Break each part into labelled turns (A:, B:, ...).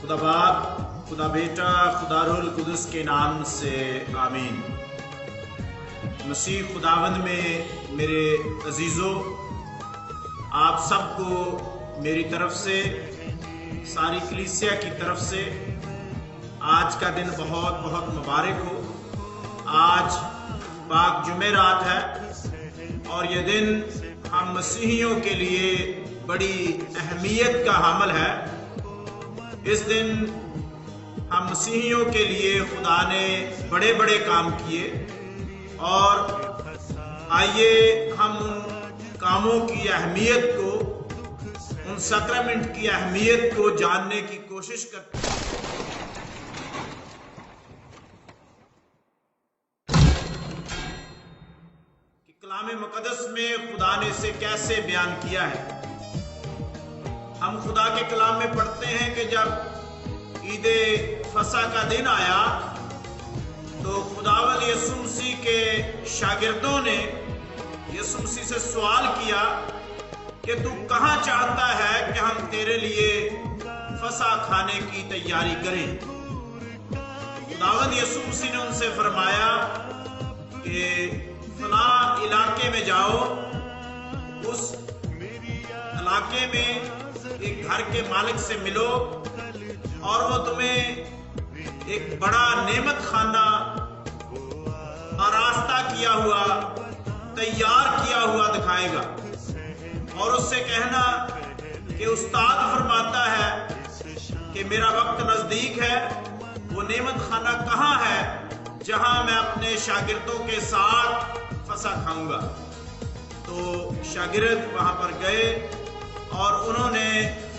A: खुदा बाप, खुदा बेटा, खुदा रूहुल कुदस के नाम से आमीन। मसीह खुदावंद में मेरे अजीज़ों, आप सबको मेरी तरफ से, सारी कलीसिया की तरफ से आज का दिन बहुत बहुत मुबारक हो। आज पाक जुमेरात है और ये दिन हम मसीहियों के लिए बड़ी अहमियत का हामिल है। इस दिन हम मसीहियों के लिए खुदा ने बड़े बड़े काम किए और आइए हम उन कामों की अहमियत को, उन सैक्रामेंट की अहमियत को जानने की कोशिश करते हैं। कि कलाम मुकद्दस में खुदा ने इसे कैसे बयान किया है। हम खुदा के कलाम में पढ़ते हैं कि जब ईदे फसा का दिन आया तो खुदावंद यीशु मसीह के शागिर्दों ने यीशु मसीह से सवाल किया कि तू कहाँ चाहता है कि हम तेरे लिए फसा खाने की तैयारी करें। खुदावंद यीशु मसीह ने उनसे फरमाया कि फला इलाके में जाओ, उस इलाके में एक घर के मालिक से मिलो और वो तुम्हें एक बड़ा नेमत खाना आरास्ता किया हुआ, तैयार किया हुआ दिखाएगा और उससे कहना कि उस्ताद फरमाता है कि मेरा वक्त नजदीक है। वो नेमत खाना कहाँ है जहां मैं अपने शागिर्दों के साथ फसा खाऊंगा। तो शागिर्द वहां पर गए और उन्होंने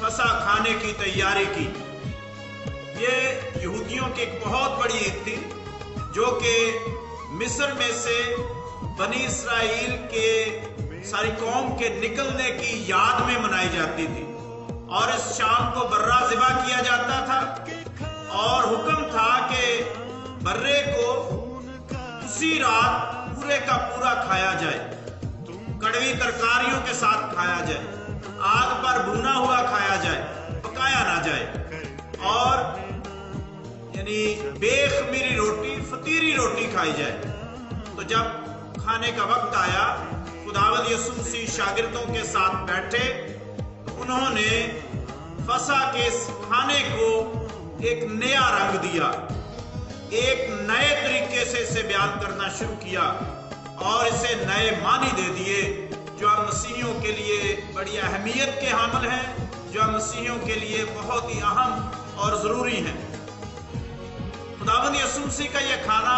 A: फसा खाने की तैयारी की। ये यहूदियों की एक बहुत बड़ी ईद थी जो कि मिस्र में से बनी इस्राएल के सारी कौम के निकलने की याद में मनाई जाती थी और इस शाम को बर्रा ज़िबा किया जाता था और हुक्म था कि बर्रे को उसी रात पूरे का पूरा खाया जाए, कड़वी तरकारियों के साथ खाया जाए, आग पर भुना हुआ खाया जाए, पकाया ना जाए और यानी बेखमीरी रोटी, फतीरी रोटी खाई जाए। तो जब खाने का वक्त आया, खुदावंद यीशु मसीह शागिर्दों के साथ बैठे तो उन्होंने फसा के खाने को एक नया रंग दिया, एक नए तरीके से इसे बयान करना शुरू किया और इसे नए मानी दे दिए जो हम मसीहियों के लिए बड़ी अहमियत के हामिल हैं, जो हम मसीहियों के लिए बहुत ही अहम और जरूरी हैं। खुदावंद यीशु मसीह का यह खाना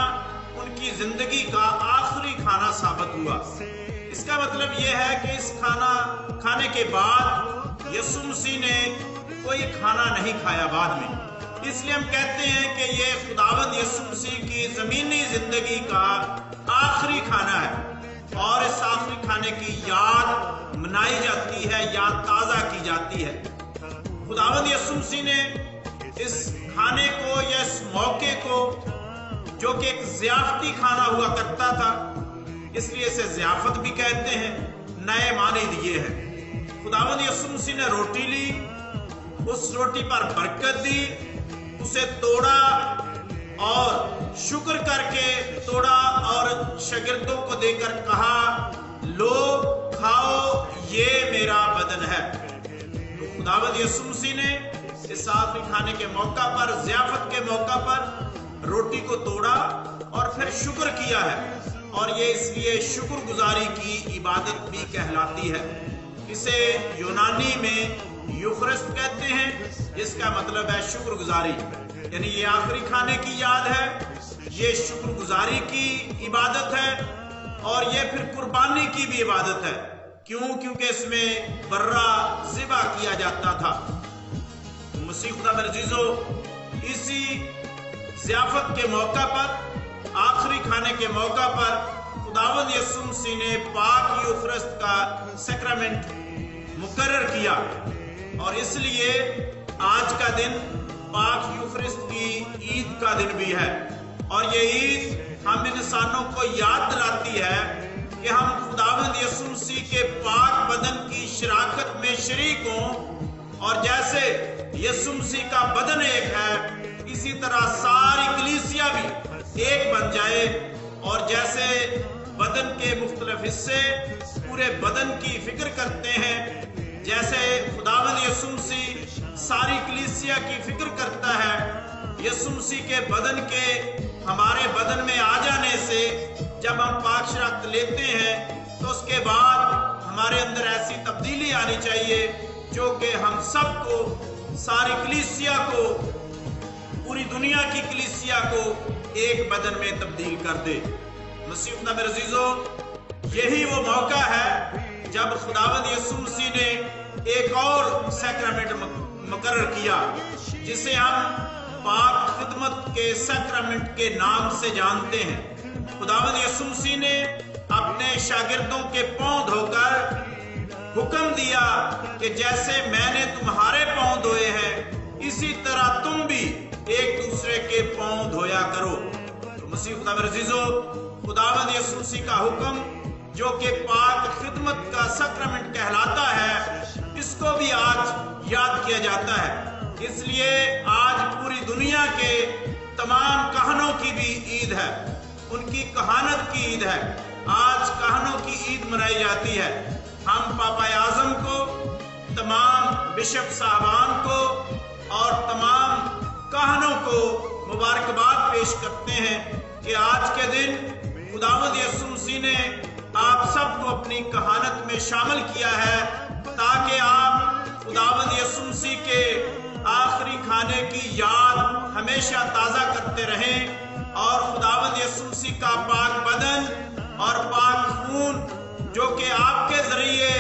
A: उनकी जिंदगी का आखिरी खाना साबित हुआ। इसका मतलब यह है कि इस खाने के बाद यीशु मसीह ने कोई खाना नहीं खाया बाद में। इसलिए हम कहते हैं कि यह खुदावंद यीशु मसीह की जमीनी जिंदगी का आखिरी खाना है और इस आखिरी खाने की याद मनाई जाती है, याद ताजा की जाती है। खुदावंद यीशु मसीह ने इस खाने को या इस मौके को, जो कि एक ज़ियाफती खाना हुआ करता था, इसलिए इसे ज़ियाफत भी कहते हैं, नए माने दिए हैं। खुदावंद यीशु मसीह ने रोटी ली, उस रोटी पर बरकत दी, उसे तोड़ा और शुक्र करके तोड़ा और शागिर्दों को देकर कहा, लो खाओ, ये मेरा बदन है। तो खुदावंद यीशु मसीह ने इस आखिरी खाने के मौका पर, ज़ियाफत के मौका पर रोटी को तोड़ा और फिर शुक्र किया है और ये इसलिए शुक्रगुजारी की इबादत भी कहलाती है। इसे यूनानी में यूखरिस्ट कहते हैं, जिसका मतलब है शुक्रगुजारी। यानी ये आखिरी खाने की याद है, ये शुक्रगुजारी की इबादत है और ये फिर कुर्बानी की भी इबादत है। क्यों? क्योंकि इसमें बर्रा ज़िबा किया जाता था। तो मसीह खुदा मेरे अजीजों, इसी ज़ियाफत के मौका पर, आखिरी खाने के मौका पर खुदावंद यीशु मसीह ने पाक यूखरिस्ट का सैक्रामेंट मुकर्रर किया और इसलिए आज का दिन पाक यूखरिस्ट की ईद का दिन भी है। और ये ईद हम इंसानों को याद दिलाती है कि हम खुदावंद यीशु मसीह के पाक बदन की शराकत में शरीक हों और जैसे यीशु मसीह का बदन एक है, इसी तरह सारी कलीसिया भी एक बन जाए। और जैसे बदन के मुख्तलिफ हिस्से पूरे बदन की फिक्र करते हैं, जैसे खुदावंद यीशु मसीह सारी कलीसिया की फिक्र करता है, यीशु मसीह के बदन के हमारे बदन में आ जाने से जब हम पाक शराकत लेते हैं तो उसके बाद हमारे अंदर ऐसी तब्दीली आनी चाहिए जो कि हम सबको, सारी कलीसिया को, पूरी दुनिया की कलीसिया को एक बदन में तब्दील कर दे। मसीह खुदा मेरे अजीजों, यही वो मौका है जब खुदावंद यीशु मसीह ने एक और सैक्रामेंट मुकर्रर किया, जिसे हम पाक खिदमत के सैक्रामेंट के नाम से जानते हैं। खुदावंद यीशु मसीह ने अपने शागिर्दों के पांव धोकर हुक्म दिया कि जैसे मैंने तुम्हारे पांव धोए हैं, इसी तरह तुम भी एक दूसरे के पांव धोया करो। तो मसीह खुदा मेरे अजीजों, खुदावंद यीशु मसीह का हुक्म जो कि पाक खिदमत का सैक्रामेंट कहलाता है, इसको भी आज याद किया जाता है। इसलिए आज पूरी दुनिया के तमाम कहानों की भी ईद है, उनकी कहानत की ईद है। आज कहानों की ईद मनाई जाती है। हम पापा आजम को, तमाम बिशप साहबान को और तमाम कहानों को मुबारकबाद पेश करते हैं कि आज के दिन खुदावंद यीशु मसीह ने आप सबको अपनी कहानत में शामिल किया है, ताकि आप खुदावंद यीशु मसीह के आखिरी खाने की याद हमेशा ताजा करते रहें और खुदावंद यीशु मसीह का पाक बदन और पाक खून जो कि आपके जरिए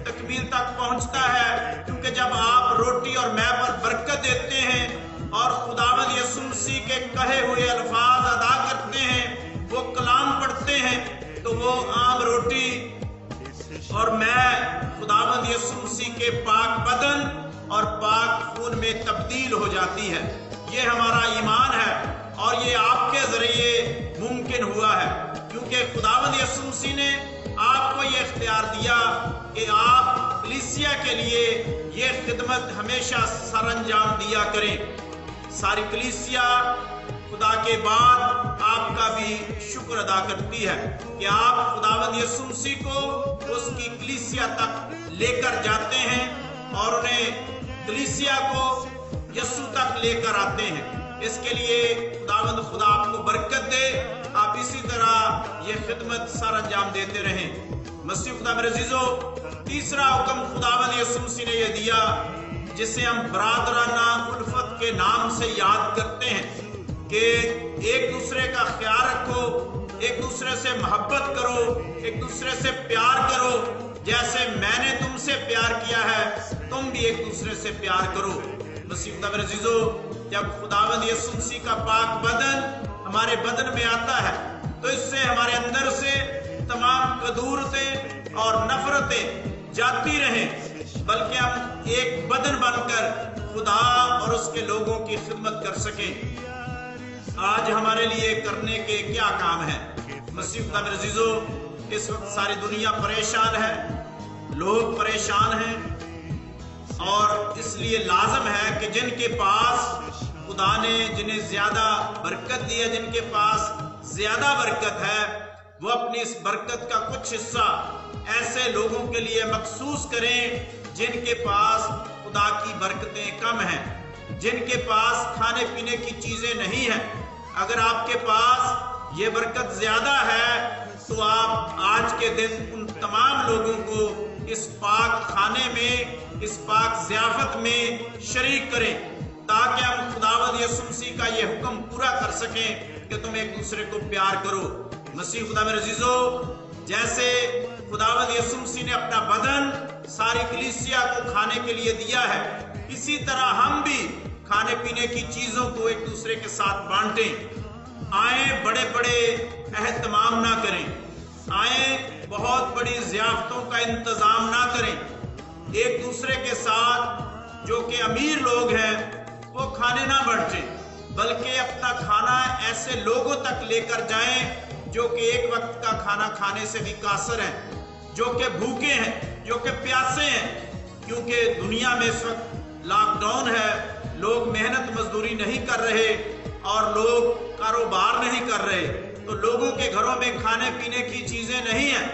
A: तकमील तक पहुंचता है, क्योंकि जब आप रोटी और मैं पर बरकत देते हैं और खुदावंद यीशु मसीह के कहे हुए अल्फाज अदा करते हैं, वो कलाम पढ़ते हैं, तो वो आम रोटी और मैं खुदावंद यीशु मसीह के पाक बदन और पाक खून में तब्दील हो जाती है। ये हमारा ईमान है और ये आपके जरिए मुमकिन हुआ है, क्योंकि खुदावंद यीशु मसीह ने आपको ये इख्तियार दिया कि आप कलीसिया के लिए ये खिदमत हमेशा सरअंजाम दिया करें। सारी कलीसिया खुदा के बाद आपका भी शुक्र अदा करती है कि आप खुदावंद यीशु मसीह को उसकी कलीसिया तक लेकर जाते हैं और उन्हें कलीसिया को यीशु तक लेकर आते हैं। इसके लिए खुदावंद खुदा आपको बरकत दे, आप इसी तरह ये खिदमत सर अंजाम देते रहें। मसीह खुदा मेरे अजीजों, तीसरा हुक्म खुदावंद यीशु मसीह ने यह दिया, जिसे हम बरादराना उल्फत के नाम से याद करते हैं, कि एक दूसरे का ख्याल रखो, एक दूसरे से मोहब्बत करो, एक दूसरे से प्यार करो। जैसे मैंने तुमसे प्यार किया है, तुम भी एक दूसरे से प्यार करो। मसीह खुदा मेरे अजीजों, जब खुदावंद यीशु मसीह का पाक बदन हमारे बदन में आता है, तो इससे हमारे अंदर से तमाम कदूरतें और नफरतें जाती रहें, बल्कि हम एक बदन बनकर खुदा और उसके लोगों की खिदमत कर सकें। आज हमारे लिए करने के क्या काम है? मसीह खुदा मेरे अजीजों, इस वक्त सारी दुनिया परेशान है, लोग परेशान हैं, और इसलिए लाजम है कि जिनके पास खुदा ने जिन्हें ज्यादा बरकत दी है, जिनके पास ज्यादा बरकत है, वो अपनी इस बरकत का कुछ हिस्सा ऐसे लोगों के लिए मखसूस करें जिनके पास खुदा की बरकतें कम हैं, जिनके पास खाने पीने की चीजें नहीं हैं। अगर आपके पास ये बरकत ज्यादा है, तो आप आज के दिन उन तमाम लोगों को इस पाक खाने में, इस पाक ज़ियाफत में शरीक करें, ताकि हम खुदावंद यीशु मसीह का ये हुक्म पूरा कर सकें कि तुम एक दूसरे को प्यार करो। मसीह खुदा मेरे अजीजों, जैसे खुदावंद यीशु मसीह ने अपना बदन सारी कलीसिया को खाने के लिए दिया है, इसी तरह हम भी खाने पीने की चीजों को एक दूसरे के साथ बांटें। आए बड़े बड़े एहतमाम ना करें, आए बहुत बड़ी ज़ियाफतों का इंतजाम ना करें। एक दूसरे के साथ जो कि अमीर लोग हैं वो खाने ना बांटें, बल्कि अपना खाना ऐसे लोगों तक लेकर जाएं जो कि एक वक्त का खाना खाने से भी कासर हैं, जो कि भूखे हैं, जो कि प्यासे हैं, क्योंकि दुनिया में इस वक्त लॉकडाउन है लोग मेहनत मजदूरी नहीं कर रहे और लोग कारोबार नहीं कर रहे, तो लोगों के घरों में खाने पीने की चीजें नहीं है,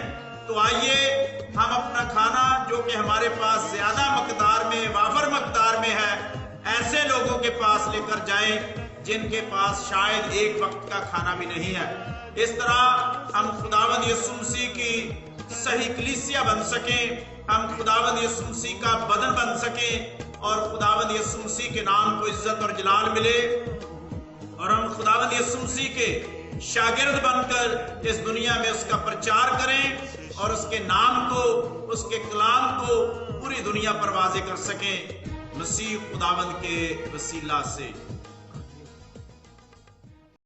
A: तो आइए हम अपना खाना जो कि हमारे पास ज्यादा मकदार में, वाफर मकदार में है, ऐसे लोगों के पास लेकर जाएं जिनके पास शायद एक वक्त का खाना भी नहीं है। इस तरह हम खुदावंद यीशु मसीह की सही कलीसिया बन सकें, हम खुदावंद यीशु मसीह का बदन बन सकें और खुदावंद यीशु मसीह के नाम को इज्जत और जलाल मिले और हम खुदावंद यीशु मसीह के शागिर्द बनकर इस दुनिया में उसका प्रचार करें और उसके नाम को, उसके कलाम को पूरी दुनिया पर वाज़े कर सकें, मसीह खुदावंद के वसीला से।